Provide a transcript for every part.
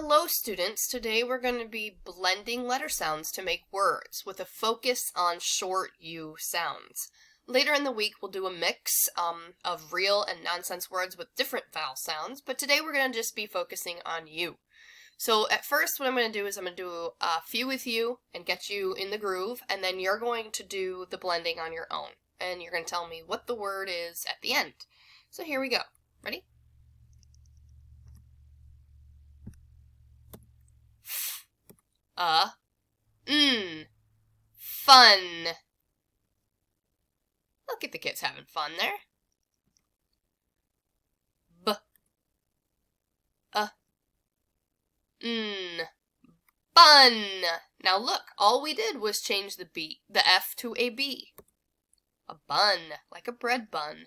Hello students, today we're going to be blending letter sounds to make words with a focus on short U sounds. Later in the week we'll do a mix of real and nonsense words with different vowel sounds, but today we're going to just be focusing on U. So at first what I'm going to do is I'm going to do a few with you and get you in the groove, and then you're going to do the blending on your own. And you're going to tell me what the word is at the end. So here we go. Ready? Fun. Look at the kids having fun there. Bun. Now look, all we did was change the F to a B. A bun, like a bread bun.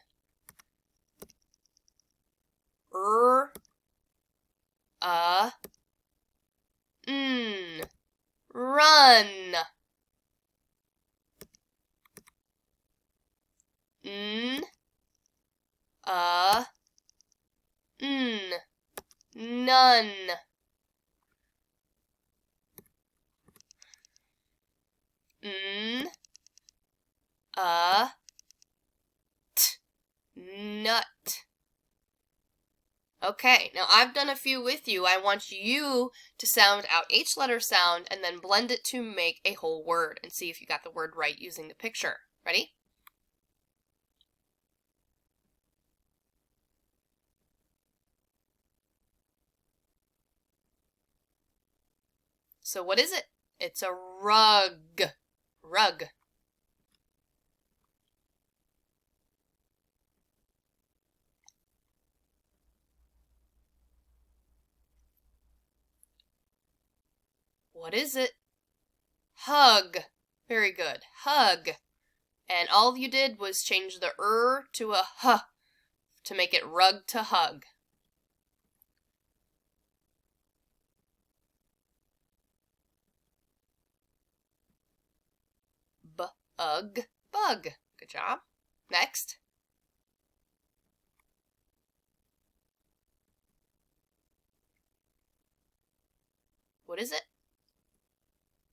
Run. None. Nut. Okay, now I've done a few with you. I want you to sound out each letter sound and then blend it to make a whole word and see if you got the word right using the picture. Ready? So what is it? It's a rug. Rug. What is it? Hug. Very good. Hug. And all you did was change the to a h to make it rug to hug. Bug. Bug. Good job. Next. What is it?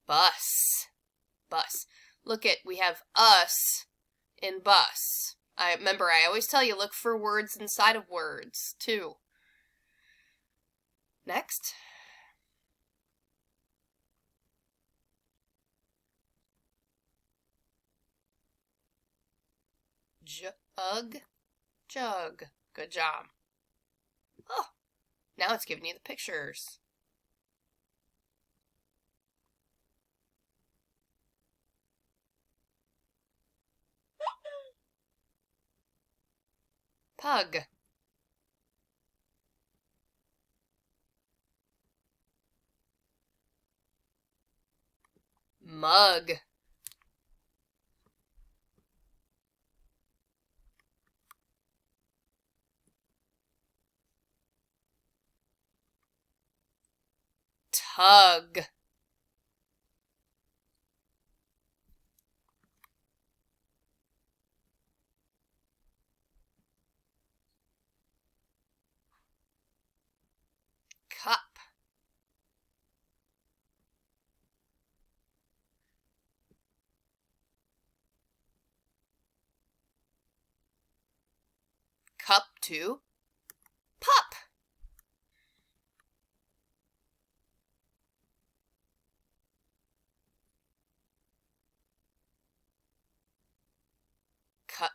Bus. Bus. Look at, we have us in bus. I always tell you, look for words inside of words, too. Next. Jug. Jug. Good job. Oh, now it's giving you the pictures. Pug. Mug. Tug. Cup. Cup to pup. Cut.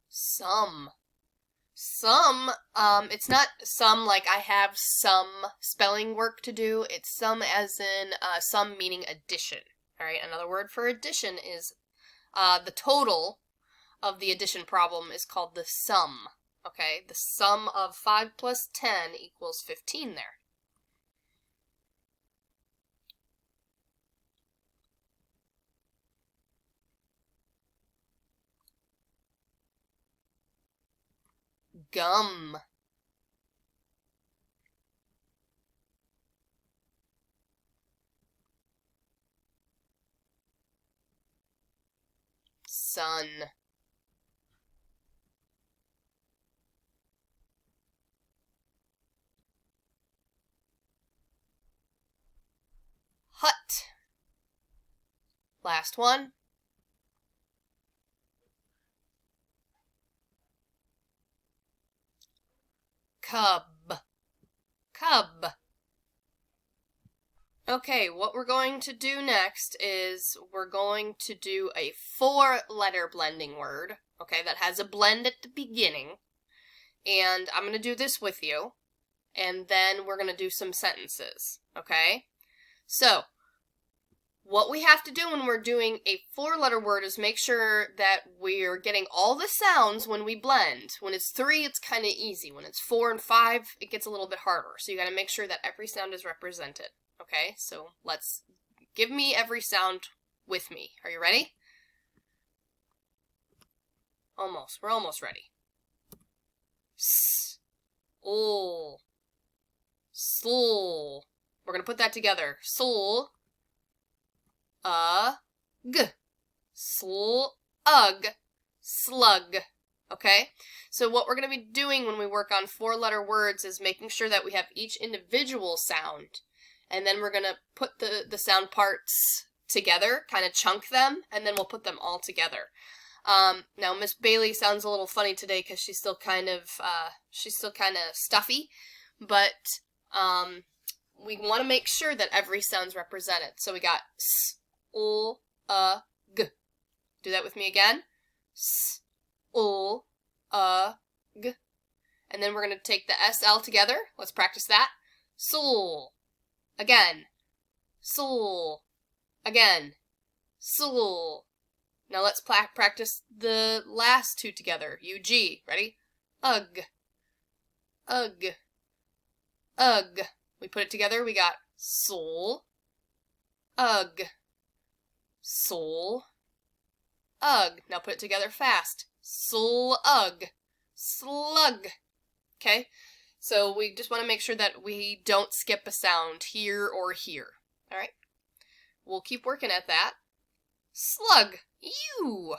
Some. Some, it's not some like I have some spelling work to do. It's some as in, some meaning addition. Alright, another word for addition is, the total of the addition problem is called the sum. Okay, the sum of 5 plus 10 equals 15 there. Gum. sun. Hut. Last one. Cub. Cub. Okay, what we're going to do next is we're going to do a 4-letter blending word, okay, that has a blend at the beginning. And I'm going to do this with you, and then we're going to do some sentences, okay? So, what we have to do when we're doing a 4-letter word is make sure that we're getting all the sounds when we blend. When it's 3, it's kind of easy. When it's 4 and 5, it gets a little bit harder. So you got to make sure that every sound is represented. Okay, so let's give me every sound with me. Are you ready? Almost. We're almost ready. S, ol, sol. We're going to put that together. Sol, g, slug, slug. Okay? So what we're going to be doing when we work on 4-letter words is making sure that we have each individual sound. And then we're going to put the sound parts together, kind of chunk them, and then we'll put them all together. Now, Miss Bailey sounds a little funny today because she's still kind of stuffy, but we want to make sure that every sound's represented. So we got s, ol, g. Do that with me again. S, ol, g. And then we're going to take the SL together. Let's practice that. Sol. Again. Sol. Again. Sol. Now let's practice the last 2 together. UG. Ready? Ugh. Ugh. Ugh. We put it together. We got sol. Ugh. Sol. Ugh. Now put it together fast. Sol. Ugh. Slug. Okay? So we just want to make sure that we don't skip a sound here or here. All right? We'll keep working at that. Slug. You.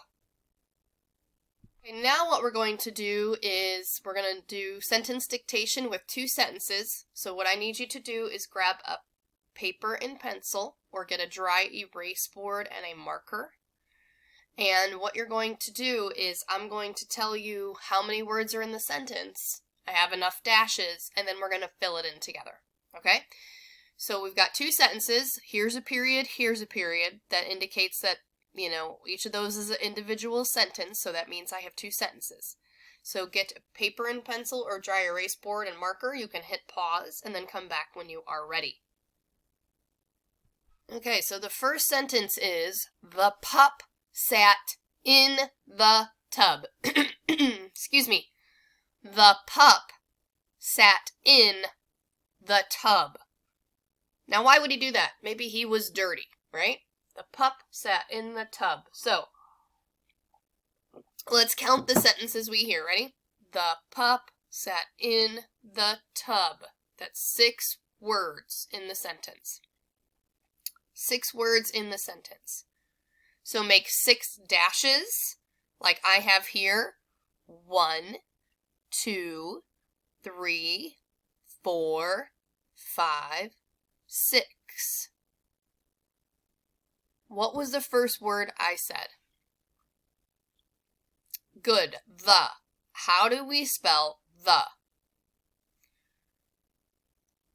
Okay, now what we're going to do is we're going to do sentence dictation with 2 sentences. So what I need you to do is grab a paper and pencil or get a dry erase board and a marker. And what you're going to do is I'm going to tell you how many words are in the sentence. I have enough dashes, and then we're going to fill it in together, okay? So we've got 2 sentences. Here's a period, that indicates that, you know, each of those is an individual sentence, so that means I have 2 sentences. So get a paper and pencil or dry erase board and marker. You can hit pause and then come back when you are ready. Okay, so the first sentence is, the pup sat in the tub. Excuse me. The pup sat in the tub. Now, why would he do that? Maybe he was dirty, right? The pup sat in the tub. So, let's count the sentences we hear. Ready? The pup sat in the tub. That's 6 words in the sentence. 6 words in the sentence. So make 6 dashes, like I have here. 1, 2, 3, 4, 5, 6. What was the first word I said? Good. The. How do we spell the?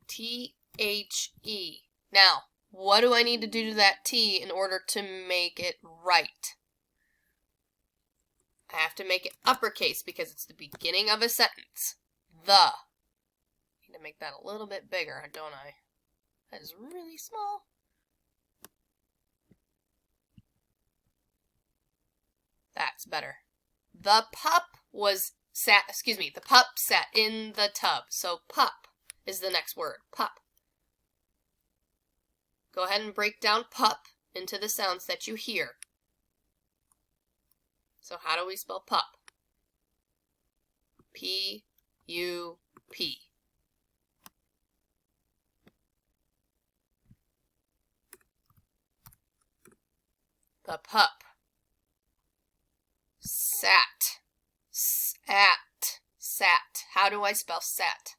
T-H-E. Now, what do I need to do to that T in order to make it right? I have to make it uppercase because it's the beginning of a sentence. The. I need to make that a little bit bigger, don't I? That is really small. That's better. The pup the pup sat in the tub. So pup is the next word. Pup. Go ahead and break down pup into the sounds that you hear. So how do we spell pup? P-U-P. The pup. Sat. Sat. Sat. How do I spell sat?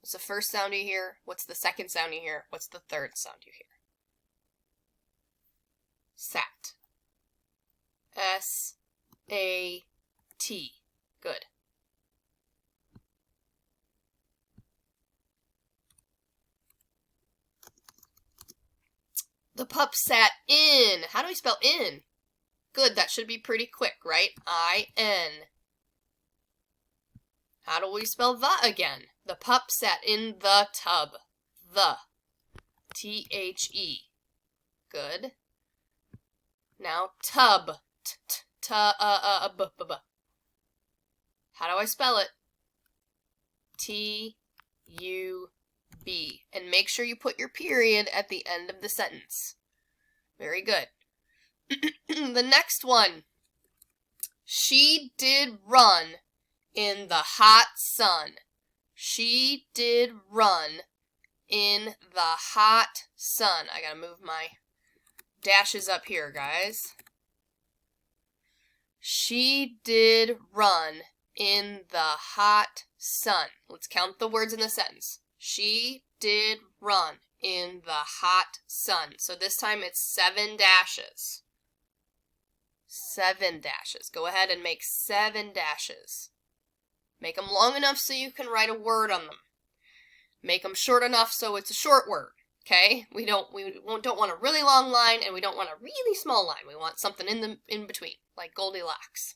What's the first sound you hear? What's the second sound you hear? What's the third sound you hear? Sat. S-A-T. Good. The pup sat in. How do we spell in? Good, that should be pretty quick, right? I-N. How do we spell the again? The pup sat in the tub. The. T-H-E. Good. Now tub. T-t-b-b-b. How do I spell it? T-U-B. And make sure you put your period at the end of the sentence. Very good. The next one. She did run in the hot sun. She did run in the hot sun. I gotta move my dashes up here, guys. She did run in the hot sun. Let's count the words in the sentence. She did run in the hot sun. So this time it's 7 dashes. 7 dashes. Go ahead and make 7 dashes. Make them long enough so you can write a word on them. Make them short enough so it's a short word. Okay? We don't want a really long line, and we don't want a really small line. We want something in between, like Goldilocks.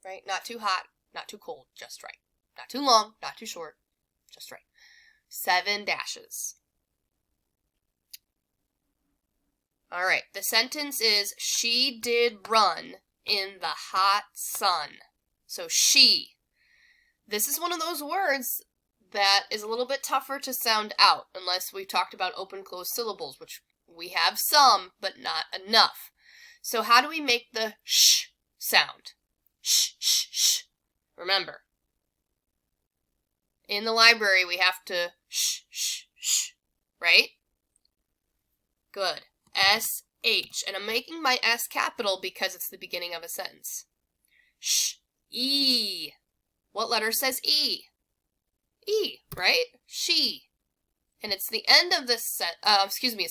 Right? Not too hot, not too cold, just right. Not too long, not too short, just right. 7 dashes. All right, the sentence is, she did run in the hot sun. So she. This is one of those words that is a little bit tougher to sound out, unless we've talked about open-closed syllables, which we have some, but not enough. So how do we make the sh sound? Sh, sh, sh. Remember, in the library we have to sh, sh, sh, right? Good. S-H. And I'm making my S capital because it's the beginning of a sentence. Sh, E. What letter says E? E, right? She. And it's the end of the it's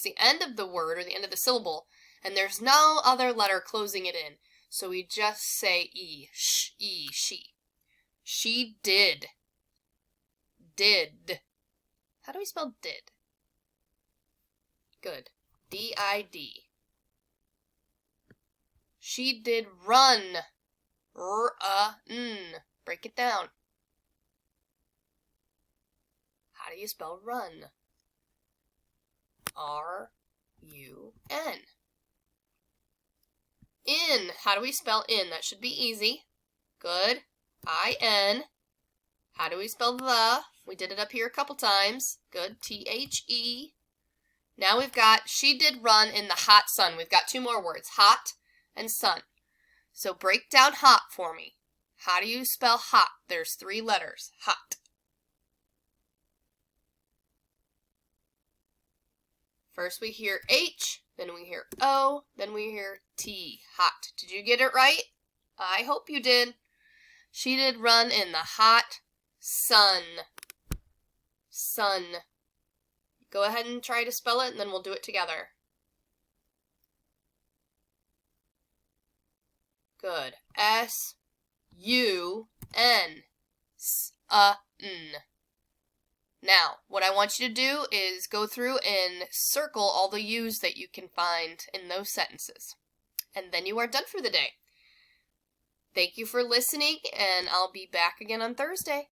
the end of the word, or the end of the syllable, and there's no other letter closing it in. So we just say E. Sh, E, she. She did. Did. How do we spell did? Good. D-I-D. She did run. R-a-n. Break it down. How do you spell run? R-U-N. In. How do we spell in? That should be easy. Good. I-N. How do we spell the? We did it up here a couple times. Good. T-H-E. Now we've got, she did run in the hot sun. We've got 2 more words. Hot and sun. So break down hot for me. How do you spell hot? There's 3 letters. Hot. First we hear H, then we hear O, then we hear T. Hot. Did you get it right? I hope you did. She did run in the hot sun. Sun. Go ahead and try to spell it, and then we'll do it together. Good. S-U-N. S-a-n. Now, what I want you to do is go through and circle all the U's that you can find in those sentences. And then you are done for the day. Thank you for listening, and I'll be back again on Thursday.